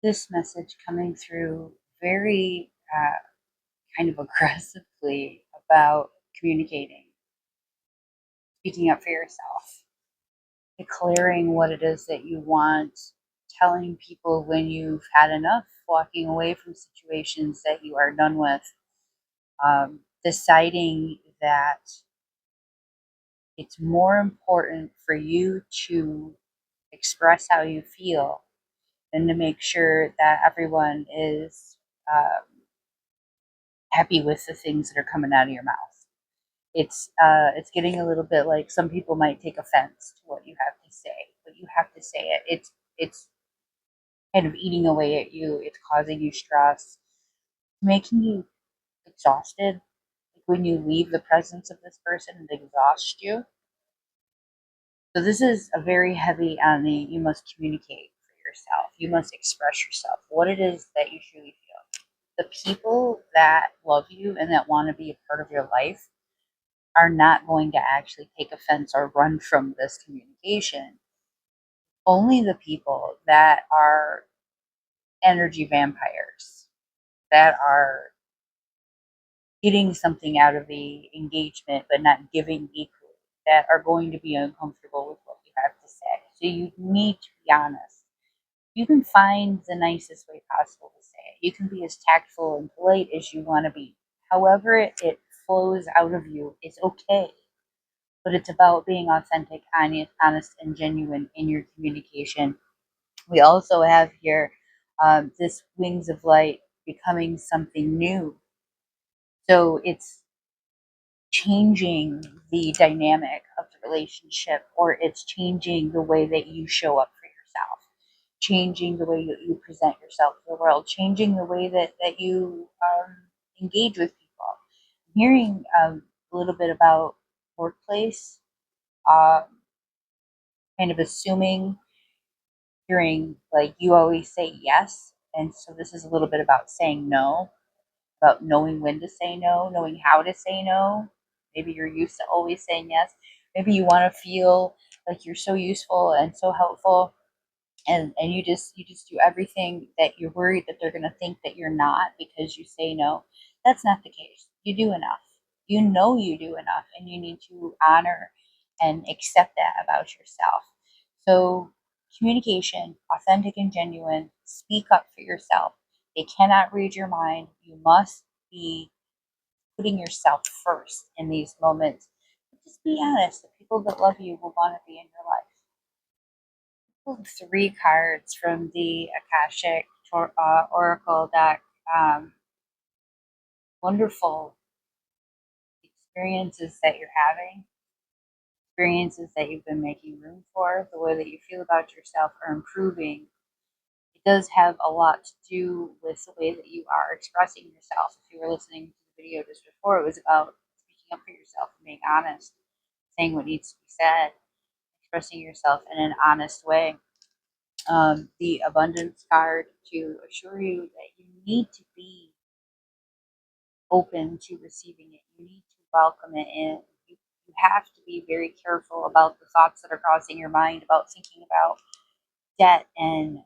this message coming through very kind of aggressively about communicating, speaking up for yourself, declaring what it is that you want, telling people when you've had enough, walking away from situations that you are done with, deciding that it's more important for you to express how you feel than to make sure that everyone is um, happy with the things that are coming out of your mouth. It's getting a little bit like some people might take offense to what you have to say, but you have to say it. It's kind of eating away at you. It's causing you stress, making you exhausted. Like when you leave the presence of this person, it exhausts you. So this is a very heavy on the you must communicate for yourself. You must express yourself, what it is that you truly feel. The people that love you and that want to be a part of your life are not going to actually take offense or run from this communication. Only the people that are energy vampires, that are getting something out of the engagement but not giving equally, that are going to be uncomfortable with what you have to say. So you need to be honest. You can find the nicest way possible to say it. You can be as tactful and polite as you want to be. However, it flows out of you is okay. But it's about being authentic, honest, and genuine in your communication. We also have here this wings of light becoming something new. So it's changing the dynamic of the relationship, or it's changing the way that you show up for yourself, changing the way that you present yourself to the world, changing the way that you engage with people. I'm hearing a little bit about workplace, um, kind of assuming, hearing like you always say yes. And so this is a little bit about saying no, about knowing when to say no, knowing how to say no. Maybe you're used to always saying yes. Maybe you want to feel like you're so useful and so helpful, and you just do everything that you're worried that they're going to think that you're not because you say no. That's not the case. You do enough. You know you do enough, and you need to honor and accept that about yourself. So communication, authentic and genuine, speak up for yourself. They cannot read your mind. You must be putting yourself first in these moments. Just be honest. The people that love you will want to be in your life. Pulled three cards from the Akashic Oracle deck. Wonderful experiences that you're having, experiences that you've been making room for, the way that you feel about yourself are improving. It does have a lot to do with the way that you are expressing yourself. If you were listening to the video just before, it was about speaking up for yourself and being honest, saying what needs to be said, expressing yourself in an honest way. The abundance card to assure you that you need to be open to receiving it. You need to welcome it in. You have to be very careful about the thoughts that are crossing your mind about thinking about debt and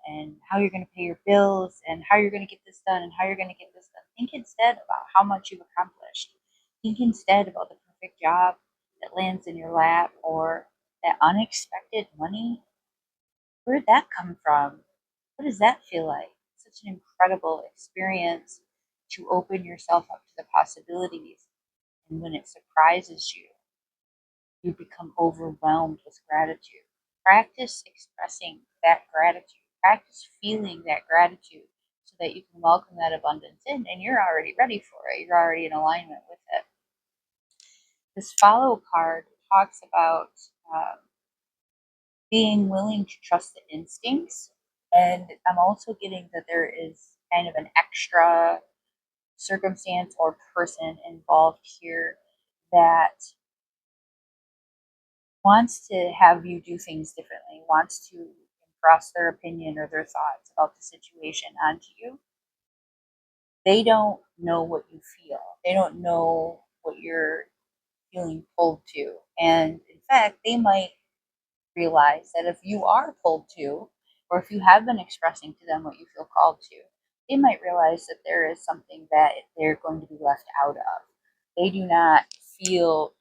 how you're going to pay your bills and how you're going to get this done and how you're going to get this done. Think instead about how much you've accomplished. Think instead about the perfect job that lands in your lap or that unexpected money. Where did that come from? What does that feel like? Such an incredible experience to open yourself up to the possibilities. And when it surprises you, you become overwhelmed with gratitude. Practice expressing that gratitude. Practice feeling that gratitude so that you can welcome that abundance in and you're already ready for it. You're already in alignment with it. This follow card talks about um, being willing to trust the instincts. And I'm also getting that there is kind of an extra circumstance or person involved here that wants to have you do things differently, wants to impress their opinion or their thoughts about the situation onto you. They don't know what you feel, they don't know what you're feeling pulled to. And in fact, they might realize that if you are pulled to, or if you have been expressing to them what you feel called to, they might realize that there is something that they're going to be left out of. They do not feel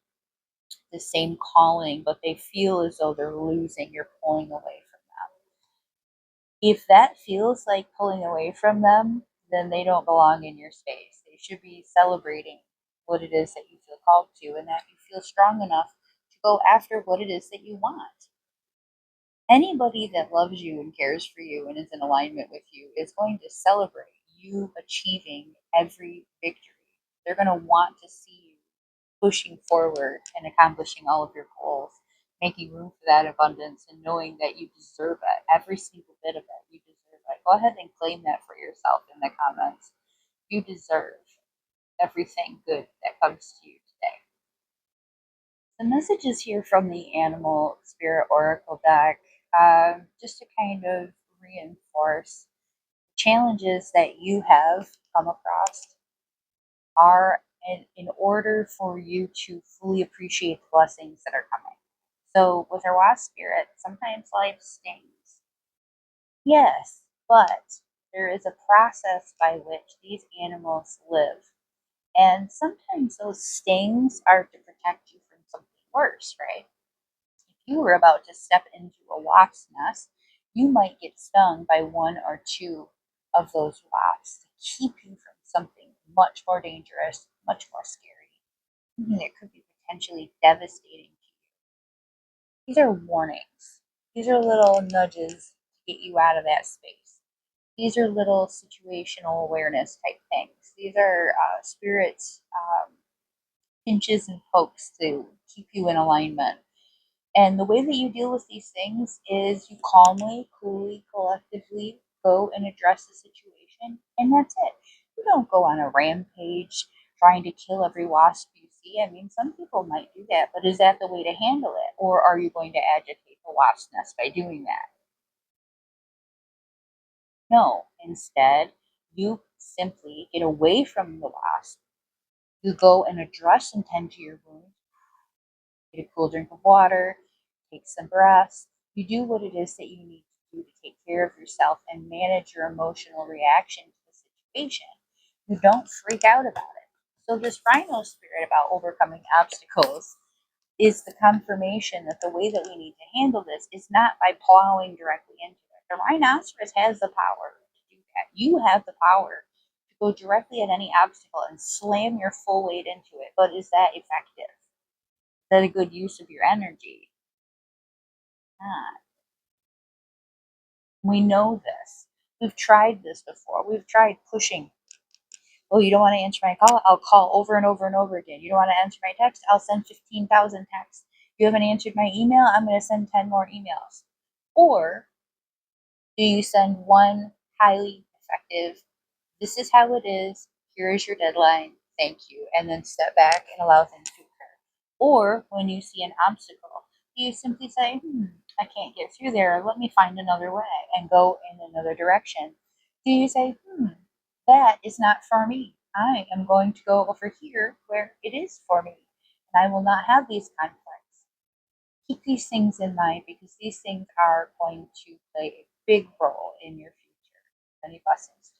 the same calling, but they feel as though they're losing, you're pulling away from them. If that feels like pulling away from them, then they don't belong in your space. They should be celebrating what it is that you feel called to, and that you feel strong enough to go after what it is that you want. Anybody that loves you and cares for you and is in alignment with you is going to celebrate you achieving every victory. They're going to want to see you pushing forward and accomplishing all of your goals, making room for that abundance and knowing that you deserve it. Every single bit of it, you deserve it. Go ahead and claim that for yourself in the comments. You deserve everything good that comes to you today. The message is here from the Animal Spirit Oracle deck, just to kind of reinforce challenges that you have come across are in order for you to fully appreciate the blessings that are coming. So with our wasp spirit, sometimes life stings. Yes, but there is a process by which these animals live. And sometimes those stings are to protect you from something worse, right? If you were about to step into a wasp's nest, you might get stung by one or two of those wasps to keep you from something much more dangerous, much more scary, something that could be potentially devastating to you. These are warnings. These are little nudges to get you out of that space. These are little situational awareness type things. These are spirits pinches and pokes to keep you in alignment. And the way that you deal with these things is you calmly, coolly, collectively go and address the situation, and that's it. You don't go on a rampage trying to kill every wasp you see. I mean, some people might do that, but is that the way to handle it? Or are you going to agitate the wasp nest by doing that? No. Instead, you simply get away from the wasp. You go and address and tend to your wound. Get a cool drink of water, take some breaths. You do what it is that you need to do to take care of yourself and manage your emotional reaction to the situation. You don't freak out about it. So, this rhino spirit about overcoming obstacles is the confirmation that the way that we need to handle this is not by plowing directly into it. The rhinoceros has the power to do that. You have the power to go directly at any obstacle and slam your full weight into it. But is that effective? Is that a good use of your energy? Not. We know this. We've tried this before. We've tried pushing. Oh, you don't want to answer my call? I'll call over and over and over again. You don't want to answer my text? I'll send 15,000 texts. You haven't answered my email? I'm going to send 10 more emails. Or do you send one highly effective, this is how it is, here is your deadline, thank you, and then step back and allow things to occur? Or when you see an obstacle, do you simply say, I can't get through there, let me find another way and go in another direction? Do you say, that is not for me. I am going to go over here where it is for me, and I will not have these conflicts. Keep these things in mind because these things are going to play a big role in your future. Many blessings.